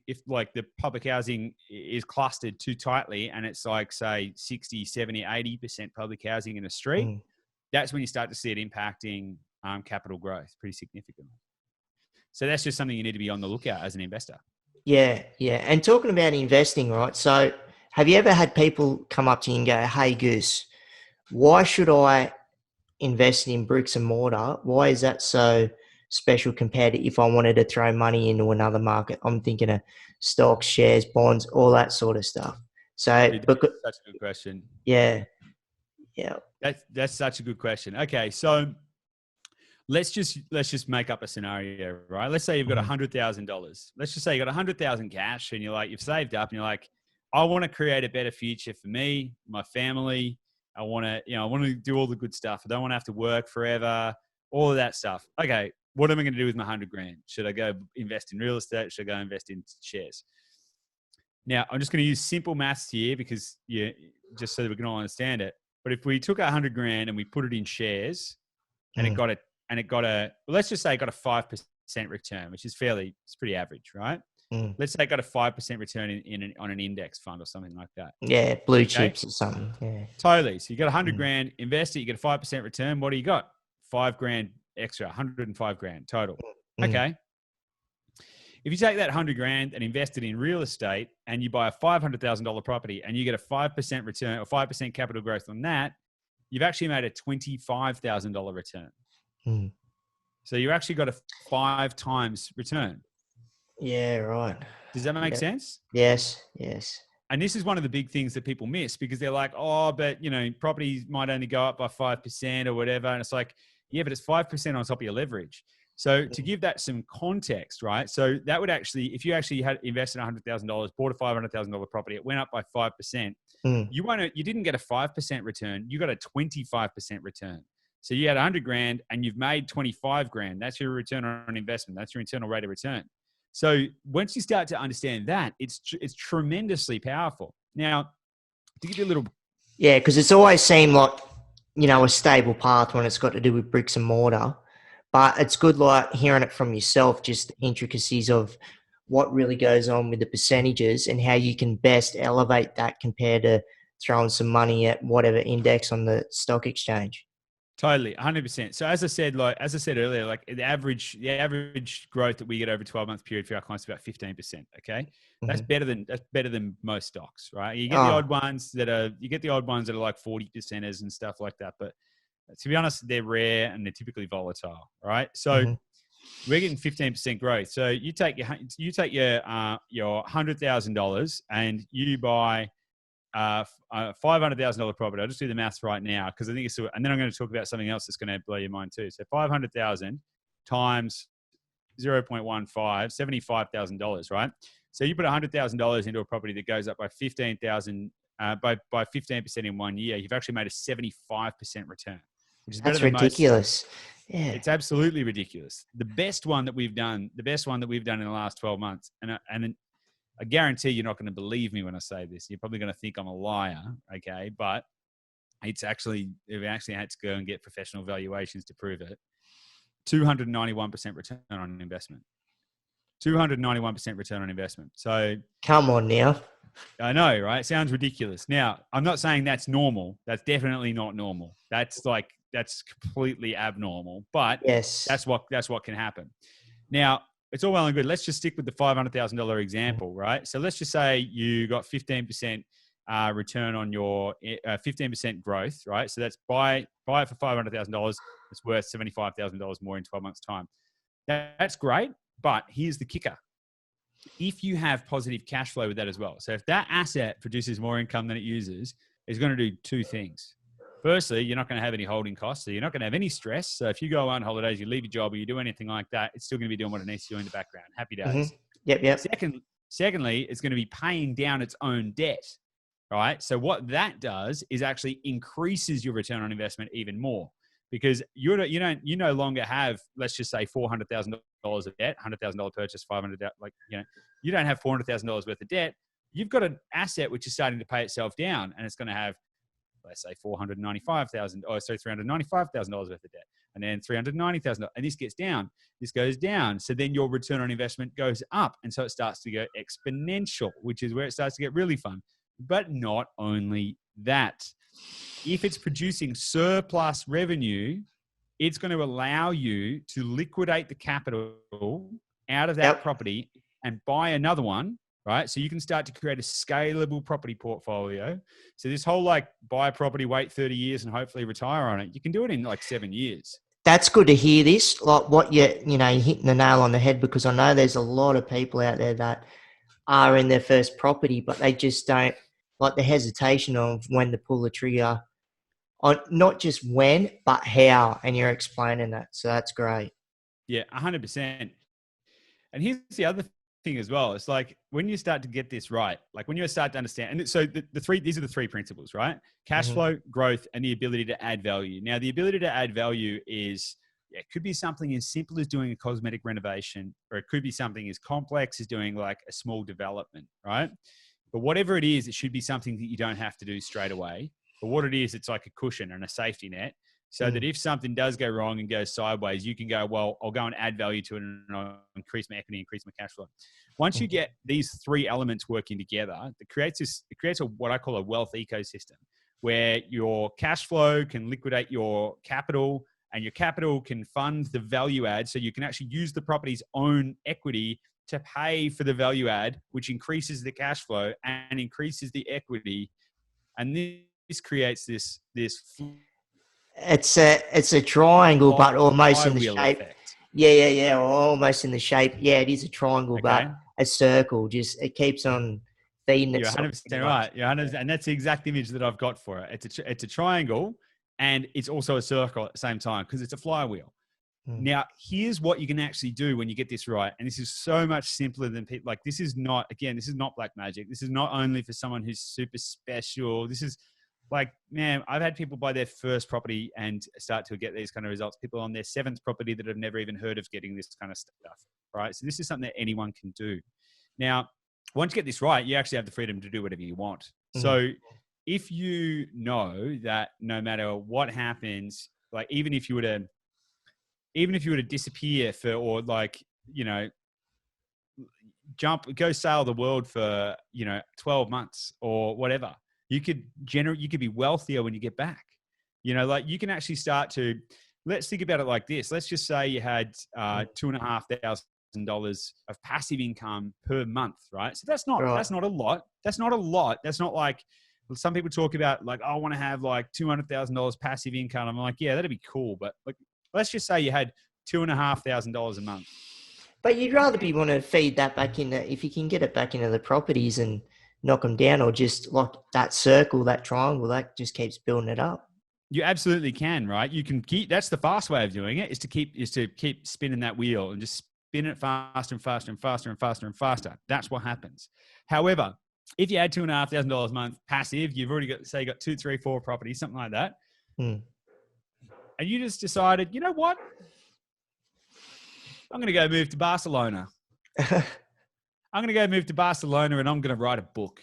if like the public housing is clustered too tightly and it's like, say, 60, 70, 80% public housing in a street, that's when you start to see it impacting capital growth pretty significantly. So that's just something you need to be on the lookout as an investor. Yeah. And talking about investing, right? So have you ever had people come up to you and go, "Hey, Goose, why should I invest in bricks and mortar? Why is that so special compared to if I wanted to throw money into another market?" I'm thinking of stocks, shares, bonds, all that sort of stuff. So that's such a good question. Yeah. That's such a good question. Okay, so let's just make up a scenario, right? Let's say you've got $100,000. Let's just say you got 100,000 cash, and you've saved up, and you're like, I want to create a better future for me, my family. I want to do all the good stuff. I don't want to have to work forever, all of that stuff. Okay, what am I going to do with my $100,000? Should I go invest in real estate? Should I go invest in shares? Now, I'm just going to use simple maths here because just so that we can all understand it. But if we took $100,000 and we put it in shares, and let's just say it got a 5% return, which is it's pretty average, right? Let's say it got a 5% return on an index fund or something like that. Yeah, blue chips or something. Yeah, totally. So you got $100,000, invest it, you get a 5% return. What do you got? $5,000 extra, $105,000 total. Okay. If you take that $100,000 and invest it in real estate, and you buy a $500,000 property, and you get a 5% return or 5% capital growth on that, you've actually made a $25,000 return. So you actually got a 5 times return. Yeah, right. Does that make sense? Yes. And this is one of the big things that people miss, because they're like, oh, but properties might only go up by 5% or whatever. And it's like, yeah, but it's 5% on top of your leverage. So to give that some context, right? So that would actually, if you actually had invested $100,000, bought a $500,000 property, it went up by 5%. You didn't get a 5% return. You got a 25% return. So you had $100,000 and you've made $25,000. That's your return on investment. That's your internal rate of return. So once you start to understand that, it's tremendously powerful. Now, to give you a little... Yeah, because it's always seemed like, a stable path when it's got to do with bricks and mortar. But it's good, like, hearing it from yourself, just the intricacies of what really goes on with the percentages and how you can best elevate that compared to throwing some money at whatever index on the stock exchange. Totally, 100%. So as I said earlier, like the average growth that we get over a 12-month period for our clients is about 15%. Okay, that's better than most stocks, right? You get the odd ones that are like 40%ers and stuff like that, but to be honest, they're rare and they're typically volatile, right? So we're getting 15% growth. So you take your $100,000 and you buy a $500,000 property. I'll just do the maths right now because I think it's, and then I'm going to talk about something else that's going to blow your mind too. So 500,000 times 0.15, $75,000, right? So you put $100,000 into a property that goes up by 15,000 by 15% in 1 year. You've actually made a 75% return, which is better than ridiculous. Most. Yeah, it's absolutely ridiculous. The best one that we've done in the last 12 months, and I guarantee you're not going to believe me when I say this. You're probably going to think I'm a liar, okay? But we've actually had to go and get professional valuations to prove it. 291% return on investment. 291% return on investment. So come on now. I know, right? It sounds ridiculous. Now, I'm not saying that's normal. That's definitely not normal. That's completely abnormal. But yes, that's what can happen. Now, it's all well and good. Let's just stick with the $500,000 example, right? So let's just say you got 15% return on your 15% growth, right? So that's buy it for $500,000. It's worth $75,000 more in 12 months' time. That's great, but here's the kicker. If you have positive cash flow with that as well, so if that asset produces more income than it uses, it's going to do two things. Firstly, you're not going to have any holding costs, so you're not going to have any stress. So if you go on holidays, you leave your job, or you do anything like that, it's still going to be doing what it needs to do in the background. Happy days. Yep. Secondly, it's going to be paying down its own debt, right? So what that does is actually increases your return on investment even more, because you no longer have, let's just say, $400,000 of debt, $100,000 purchase, you don't have $400,000 worth of debt. You've got an asset which is starting to pay itself down, and it's going to have, let's say, $395,000 worth of debt, and then $390,000, and this goes down. So then your return on investment goes up, and so it starts to go exponential, which is where it starts to get really fun. But not only that, if it's producing surplus revenue, it's going to allow you to liquidate the capital out of that property and buy another one. Right. So you can start to create a scalable property portfolio. So this whole buy a property, wait 30 years and hopefully retire on it. You can do it in 7 years. That's good to hear this. Like what you're hitting the nail on the head, because I know there's a lot of people out there that are in their first property, but they just don't like the hesitation of when to pull the trigger on not just when, but how. And you're explaining that. So that's great. Yeah, 100%. And here's the other thing as well. It's like when you start to get this right, like when you start to understand, and so these are the three principles, right? Cash flow, growth, and the ability to add value. Now, the ability to add value is, it could be something as simple as doing a cosmetic renovation, or it could be something as complex as doing like a small development, right? But whatever it is, it should be something that you don't have to do straight away. But what it is, it's like a cushion and a safety net, so that if something does go wrong and goes sideways, you can go, well, I'll go and add value to it and I'll increase my equity, increase my cash flow. Once you get these three elements working together, it creates what I call a wealth ecosystem, where your cash flow can liquidate your capital, and your capital can fund the value add. So you can actually use the property's own equity to pay for the value add, which increases the cash flow and increases the equity. And this creates this It's a triangle, but almost in the flywheel shape. effect. Yeah, almost in the shape. Yeah, it is a triangle, but a circle. Just it keeps on feeding You're itself. 100% right. You're 100%, and that's the exact image that I've got for it. It's a triangle, and it's also a circle at the same time because it's a flywheel. Now, here's what you can actually do when you get this right. And this is so much simpler than people. Like, this is not black magic. This is not only for someone who's super special. This is like, man, I've had people buy their first property and start to get these kind of results. People on their seventh property that have never even heard of getting this kind of stuff, right? So this is something that anyone can do. Now, once you get this right, you actually have the freedom to do whatever you want. So if you know that no matter what happens, like even if you were to disappear for, or like, you know, go sail the world for, 12 months or whatever, you could be wealthier when you get back. Like you can actually start to, let's think about it like this. Let's just say you had $2,500 of passive income per month, right? So that's not a lot. That's not a lot. That's not like some people talk about like, oh, I want to have like $200,000 passive income. I'm like, yeah, that'd be cool. But like, let's just say you had $2,500 a month. But you'd rather want to feed that back in, if you can get it back into the properties and knock them down, or just like that circle, that triangle, that just keeps building it up. You absolutely can, right? You can that's the fast way of doing it, is to keep spinning that wheel and just spin it faster and faster and faster and faster and faster. That's what happens. However, if you had $2,500 a month passive, you've already got, say you got 2, 3, 4 properties, something like that. And you just decided, you know what? I'm going to go move to Barcelona. I'm going to go move to Barcelona and I'm going to write a book,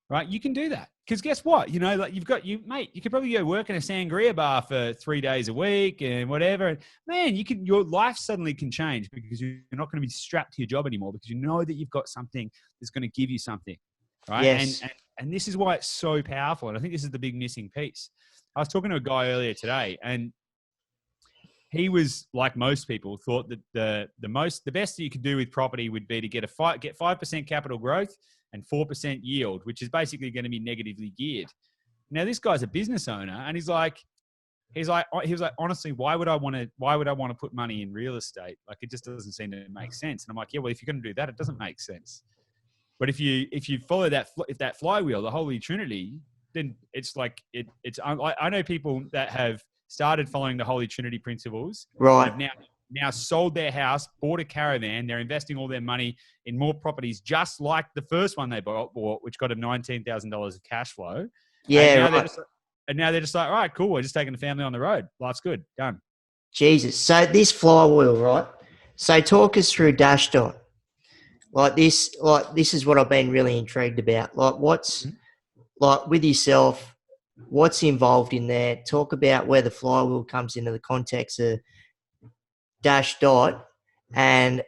right? You can do that. Because guess what? Like you could probably go work in a sangria bar for 3 days a week and whatever. Man, your life suddenly can change because you're not going to be strapped to your job anymore, because you know that you've got something that's going to give you something, right? Yes. And this is why it's so powerful. And I think this is the big missing piece. I was talking to a guy earlier today, and he was, like most people, thought that the best that you could do with property would be to get 5% capital growth and 4% yield, which is basically going to be negatively geared. Now, this guy's a business owner, and he was like, honestly, why would I want to put money in real estate? Like, it just doesn't seem to make sense. And I'm like, yeah, well, if you're going to do that, it doesn't make sense. But if you follow that flywheel, the Holy Trinity, then it's like I know people that have started following the Holy Trinity principles, right? Have now sold their house, bought a caravan. They're investing all their money in more properties, just like the first one they bought, which got them $19,000 of cash flow. Yeah, and now they're just like, all right, cool. We're just taking the family on the road. Life's good, done. Jesus. So this flywheel, right? So talk us through Dashdot. Like this is what I've been really intrigued about. Like what's like with yourself, what's involved in there? Talk about where the flywheel comes into the context of Dashdot and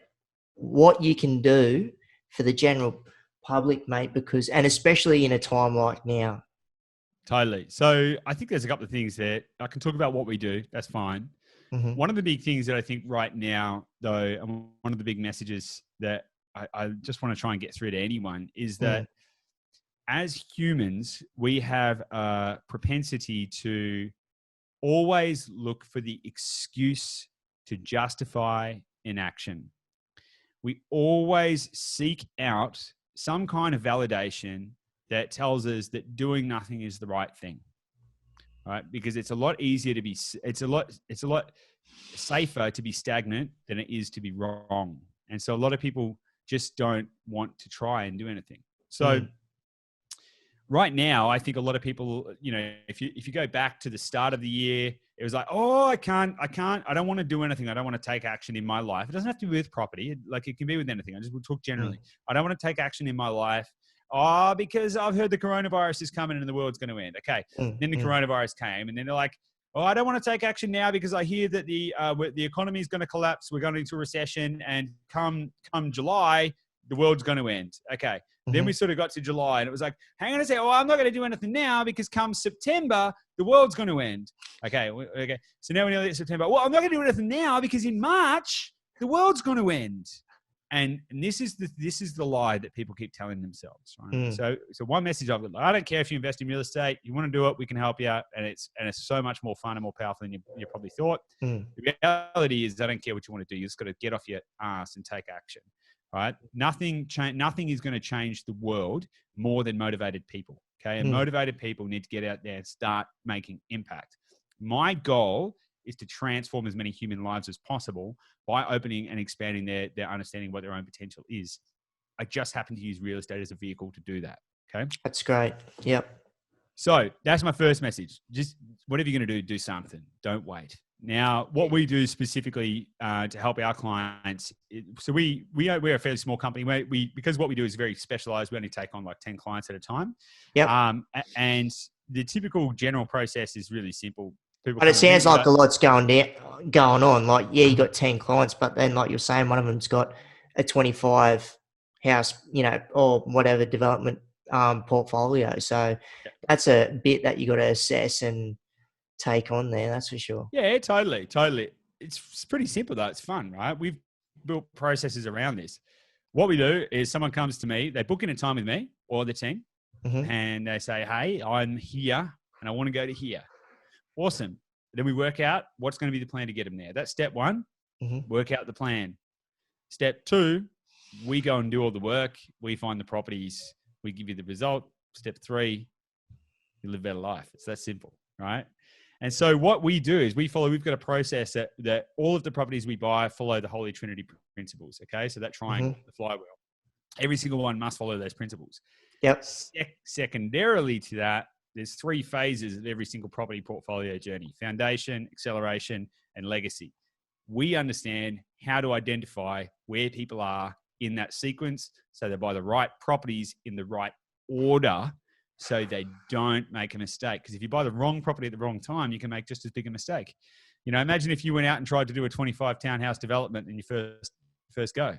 what you can do for the general public, mate, and especially in a time like now. Totally. So I think there's a couple of things there. I can talk about what we do. That's fine. Mm-hmm. One of the big things that I think right now, though, and one of the big messages that I just want to try and get through to anyone is that as humans, we have a propensity to always look for the excuse to justify inaction. We always seek out some kind of validation that tells us that doing nothing is the right thing, right? Because it's a lot easier to it's a lot safer to be stagnant than it is to be wrong. And so a lot of people just don't want to try and do anything. So right now, I think a lot of people, if you go back to the start of the year, it was like, oh, I don't want to do anything. I don't want to take action in my life. It doesn't have to be with property. Like it can be with anything. I just will talk generally. I don't want to take action in my life. Oh, because I've heard the coronavirus is coming and the world's going to end. Okay. Then the coronavirus came and then they're like, oh, I don't want to take action now because I hear that the economy is going to collapse. We're going into a recession and come July, the world's going to end. Okay. Then we sort of got to July and it was like, hang on a second. Oh, I'm not going to do anything now because come September, the world's going to end. Okay. So now we're nearly at September. Well, I'm not going to do anything now because in March, the world's going to end. And this is the lie that people keep telling themselves. Right? So one message I've got: I don't care if you invest in real estate. You want to do it, we can help you out, and it's so much more fun and more powerful than you probably thought. The reality is, I don't care what you want to do. You just got to get off your ass and take action. Right? Nothing is going to change the world more than motivated people. Okay, and motivated people need to get out there and start making impact. My goal is to transform as many human lives as possible by opening and expanding their understanding of what their own potential is. I just happen to use real estate as a vehicle to do that. Okay. That's great. Yep. So that's my first message. Just whatever you're going to do something. Don't wait. Now, what we do specifically to help our clients, so we're a fairly small company. Because what we do is very specialized. We only take on like 10 clients at a time. Yep. And the typical general process is really simple. But it sounds like a lot's going on. Like, yeah, you got 10 clients, but then like you're saying, one of them's got a 25 house, or whatever development portfolio. So that's a bit that you got to assess and take on there. That's for sure. Yeah, totally. It's pretty simple though. It's fun, right? We've built processes around this. What we do is someone comes to me, they book in a time with me or the team, and they say, hey, I'm here and I want to go to here. Awesome. Then we work out what's going to be the plan to get them there. That's step one. Work out the plan. Step two, we go and do all the work. We find the properties. We give you the result. Step three, you live a better life. It's that simple, right? And so what we do is we've got a process that all of the properties we buy follow the Holy Trinity principles. Okay. So that triangle, the flywheel, every single one must follow those principles. Yep. Secondarily to that, there's 3 phases of every single property portfolio journey: foundation, acceleration, and legacy. We understand how to identify where people are in that sequence so they buy the right properties in the right order so they don't make a mistake. Because if you buy the wrong property at the wrong time, you can make just as big a mistake. Imagine if you went out and tried to do a 25 townhouse development in your first go.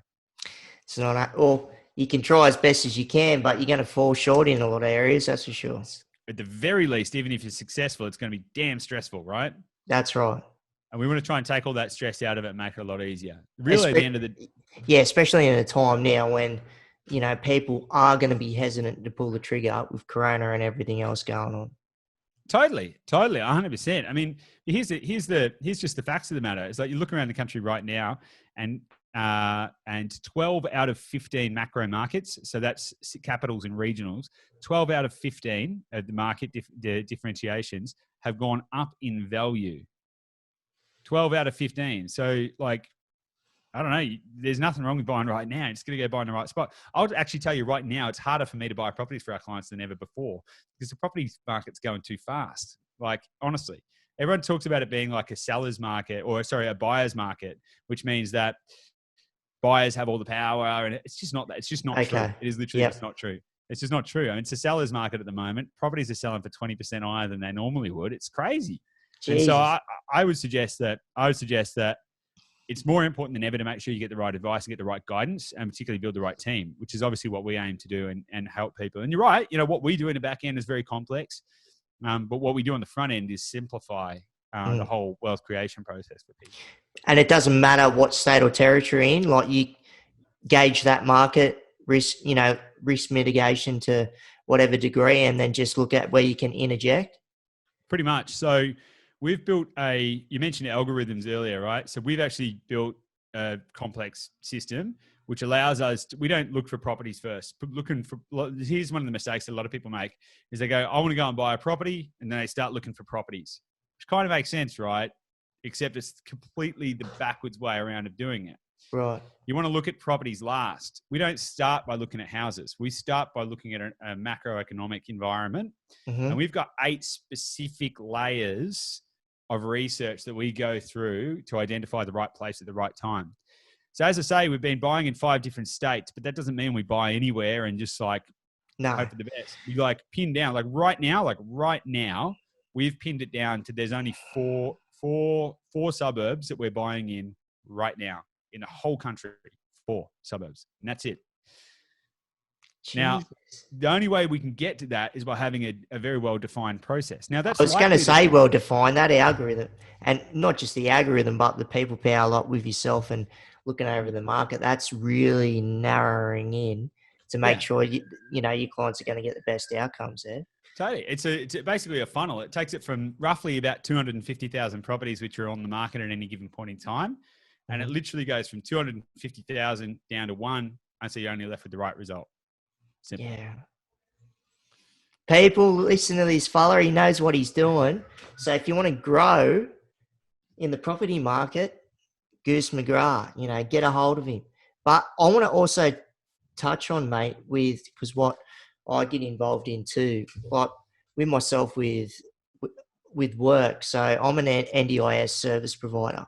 It's not, well, you can try as best as you can, but you're going to fall short in a lot of areas, that's for sure. At the very least, even if you're successful, it's going to be damn stressful, right? That's right. And we want to try and take all that stress out of it and make it a lot easier. Really, at the end of the... Yeah, especially in a time now when, people are going to be hesitant to pull the trigger with Corona and everything else going on. Totally, 100%. I mean, here's just the facts of the matter. It's like you look around the country right now, and 12 out of 15 macro markets, so that's capitals and regionals, 12 out of 15 of the market differentiations have gone up in value. 12 out of 15. So like, I don't know, there's nothing wrong with buying right now. You're just going to go buy in the right spot. I'll actually tell you right now, it's harder for me to buy properties for our clients than ever before because the property market's going too fast. Like, honestly, everyone talks about it being like a seller's market a buyer's market, which means that buyers have all the power, and it's just not that. It's just not true. It is literally just not true. It's just not true. I mean, it's a seller's market at the moment. Properties are selling for 20% higher than they normally would. It's crazy. Jesus. And so I would suggest that it's more important than ever to make sure you get the right advice and get the right guidance, and particularly build the right team, which is obviously what we aim to do and help people. And you're right. What we do in the back end is very complex. But what we do on the front end is simplify the whole wealth creation process for people. And it doesn't matter what state or territory you're in, like you gauge that market risk, risk mitigation to whatever degree, and then just look at where you can interject. Pretty much. So we've built you mentioned algorithms earlier, right? So we've actually built a complex system which allows us we don't look for properties first. Here's one of the mistakes that a lot of people make is they go, I want to go and buy a property, and then they start looking for properties, which kind of makes sense, right? Except it's completely the backwards way around of doing it. Right. You want to look at properties last. We don't start by looking at houses. We start by looking at a macroeconomic environment. Mm-hmm. And we've got 8 specific layers of research that we go through to identify the right place at the right time. So as I say, we've been buying in 5 different states, but that doesn't mean we buy anywhere and just like No. hope for the best. We like pin down, like right now, we've pinned it down to there's only four suburbs that we're buying in right now in the whole country. 4 suburbs, and that's it. Jesus. Now, the only way we can get to that is by having a very well-defined process. Now, that's I was going to say well defined, that algorithm, and not just the algorithm, but the people power, like with yourself and looking over the market. That's really narrowing in to make sure you know your clients are going to get the best outcomes there. Totally. It's basically a funnel. It takes it from roughly about 250,000 properties which are on the market at any given point in time. And it literally goes from 250,000 down to 1. And so you're only left with the right result. Simple. Yeah. People listen to this fella. He knows what he's doing. So if you want to grow in the property market, Goose McGrath, you know, get a hold of him. But I want to also touch on, mate, because what I get involved in too, like with myself with work. So I'm an NDIS service provider.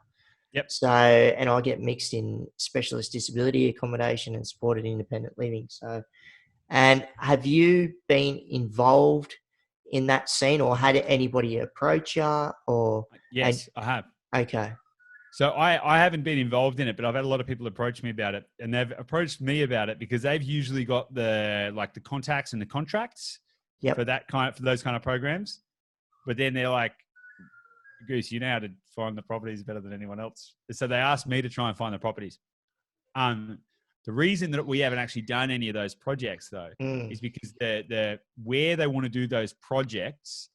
Yep. So, and I get mixed in specialist disability accommodation and supported independent living. So, and have you been involved in that scene, or had anybody approach you? Or yes, I have. Okay. So I haven't been involved in it, but I've had a lot of people approach me about it, and they've approached me about it because they've usually got the contacts and the contracts for those kind of programs. But then they're like, Goose, you know how to find the properties better than anyone else. So they asked me to try and find the properties. The reason that we haven't actually done any of those projects though is because the where they want to do those projects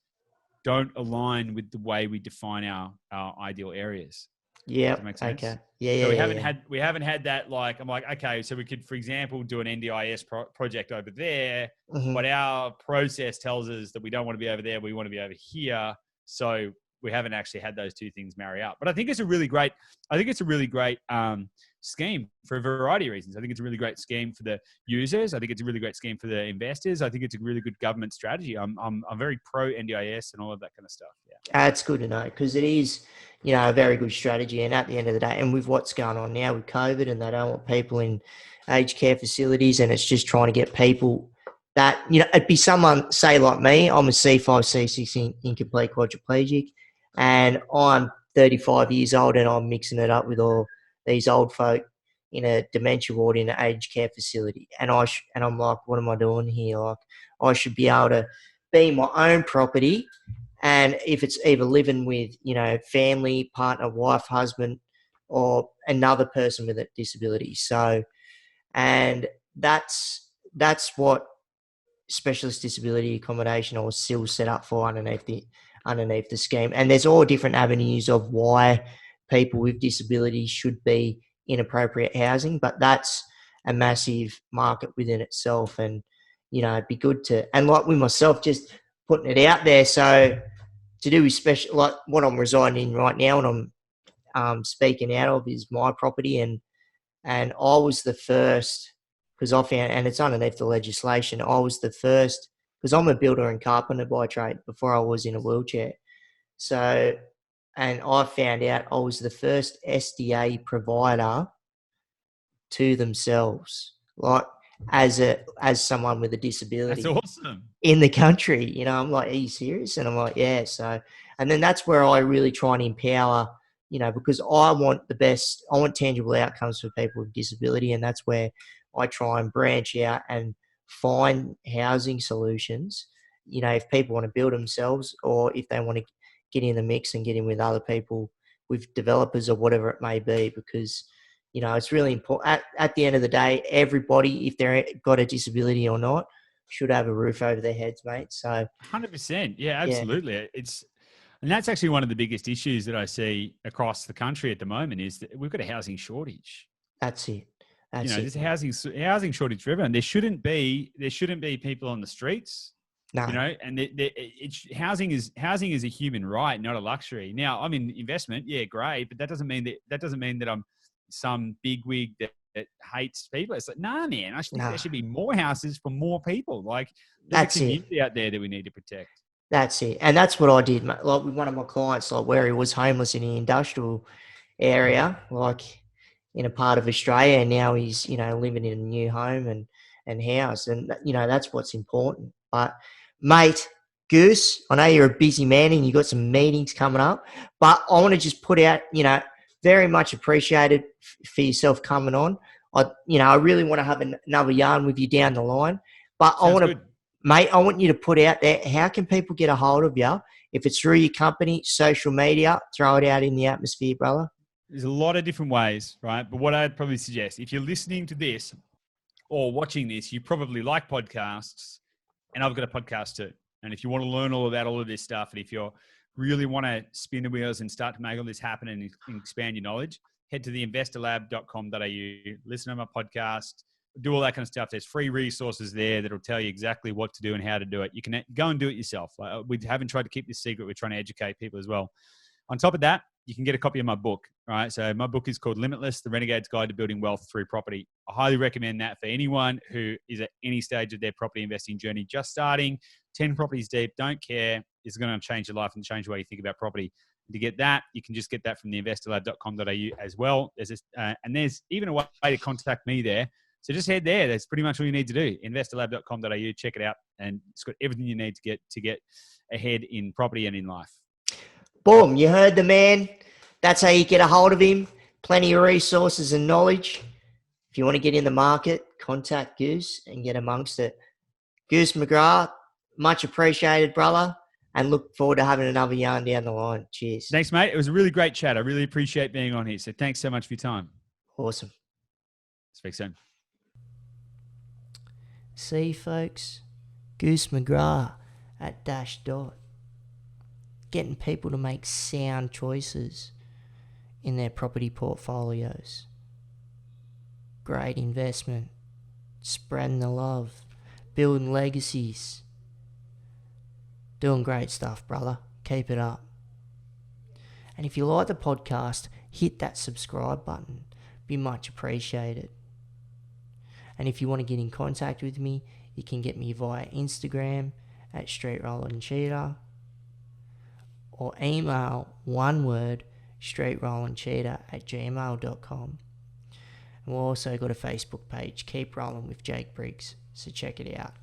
don't align with the way we define our ideal areas. Yeah. Does that make sense? Okay. Yeah. So we haven't had that. Like, I'm like, okay, so we could, for example, do an NDIS project over there, but our process tells us that we don't want to be over there. We want to be over here. So we haven't actually had those two things marry up. But I think it's a really great scheme for a variety of reasons. I think it's a really great scheme for the users. I think it's a really great scheme for the investors. I think it's a really good government strategy. I'm very pro NDIS and all of that kind of stuff. Yeah. It's good to know because it is, you know, a very good strategy. And at the end of the day, and with what's going on now with COVID, and they don't want people in aged care facilities, and it's just trying to get people that, you know, it'd be someone, say like me, I'm a C5, C6 incomplete quadriplegic, and I'm 35 years old, and I'm mixing it up with all these old folk in a dementia ward in an aged care facility. And I'm like, what am I doing here? Like, I should be able to be my own property. And if it's either living with, you know, family, partner, wife, husband, or another person with a disability. So, and that's what specialist disability accommodation or SIL set up for underneath the scheme. And there's all different avenues of why people with disabilities should be in appropriate housing, but that's a massive market within itself. And, you know, it'd be good to, and like with myself, just putting it out there. So to do with special, like what I'm residing in right now and I'm speaking out of is my property. And I was the first, because I found, and it's underneath the legislation, I was the first, because I'm a builder and carpenter by trade before I was in a wheelchair. So, and I found out I was the first SDA provider to themselves, like as someone with a disability. That's awesome. In the country, you know, I'm like, are you serious? And I'm like, yeah. So, and then that's where I really try and empower, you know, because I want tangible outcomes for people with disability. And that's where I try and branch out and find housing solutions. You know, if people want to build themselves, or if they want to get in the mix and get in with other people, with developers or whatever it may be, because, you know, it's really important. At the end of the day, everybody, if they've got a disability or not, should have a roof over their heads, mate. So 100%. Yeah, absolutely. Yeah. And that's actually one of the biggest issues that I see across the country at the moment is that we've got a housing shortage. That's it. There's a housing shortage for everyone. There shouldn't be people on the streets. No. You know, and housing is a human right, not a luxury. Now, I'm in investment, yeah, great, but that doesn't mean that I'm some bigwig that hates people. It's like, nah, man, I think Nah, there should be more houses for more people. Like, there's a that's it. community out there that we need to protect. That's it. And that's what I did, mate. Like with one of my clients, like where he was homeless in the industrial area, like in a part of Australia, and now he's, living in a new home and house. And, that's what's important. But, mate, Goose, I know you're a busy man and you've got some meetings coming up, but I want to just put out, very much appreciated for yourself coming on. I really want to have another yarn with you down the line, but Sounds good. Mate, I want you to put out there, how can people get a hold of you? If it's through your company, social media, throw it out in the atmosphere, brother. There's a lot of different ways, right? But what I'd probably suggest, if you're listening to this or watching this, you probably like podcasts, and I've got a podcast too. And if you want to learn all about all of this stuff, and if you really want to spin the wheels and start to make all this happen and expand your knowledge, head to the investorlab.com.au, listen to my podcast, do all that kind of stuff. There's free resources there that'll tell you exactly what to do and how to do it. You can go and do it yourself. We haven't tried to keep this secret. We're trying to educate people as well. On top of that, you can get a copy of my book. All right. So my book is called Limitless, The Renegade's Guide to Building Wealth Through Property. I highly recommend that for anyone who is at any stage of their property investing journey, just starting, 10 properties deep, don't care. It's going to change your life and change the way you think about property. And to get that, you can just get that from the investorlab.com.au as well. And there's even a way to contact me there. So just head there. That's pretty much all you need to do. Investorlab.com.au. Check it out. And it's got everything you need to get ahead in property and in life. Boom, you heard the man. That's how you get a hold of him. Plenty of resources and knowledge. If you want to get in the market, contact Goose and get amongst it. Goose McGrath, much appreciated, brother, and look forward to having another yarn down the line. Cheers. Thanks, mate. It was a really great chat. I really appreciate being on here. So thanks so much for your time. Awesome. Speak soon. See, folks, Goose McGrath at Dash Dot. Getting people to make sound choices in their property portfolios. Great investment. Spreading the love. Building legacies. Doing great stuff, brother. Keep it up. And if you like the podcast, hit that subscribe button. Be much appreciated. And if you want to get in contact with me, you can get me via Instagram at streetrollandcheetah, or email one word, streetrollandcheetah@gmail.com. And we've also got a Facebook page, Keep Rolling with Jake Briggs, so check it out.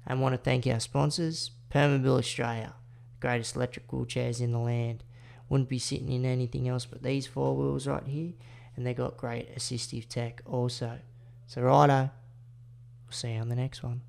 And I want to thank our sponsors, Permabil Australia, greatest electric wheelchairs in the land. Wouldn't be sitting in anything else but these 4 wheels right here, and they got great assistive tech also. So righto, we'll see you on the next one.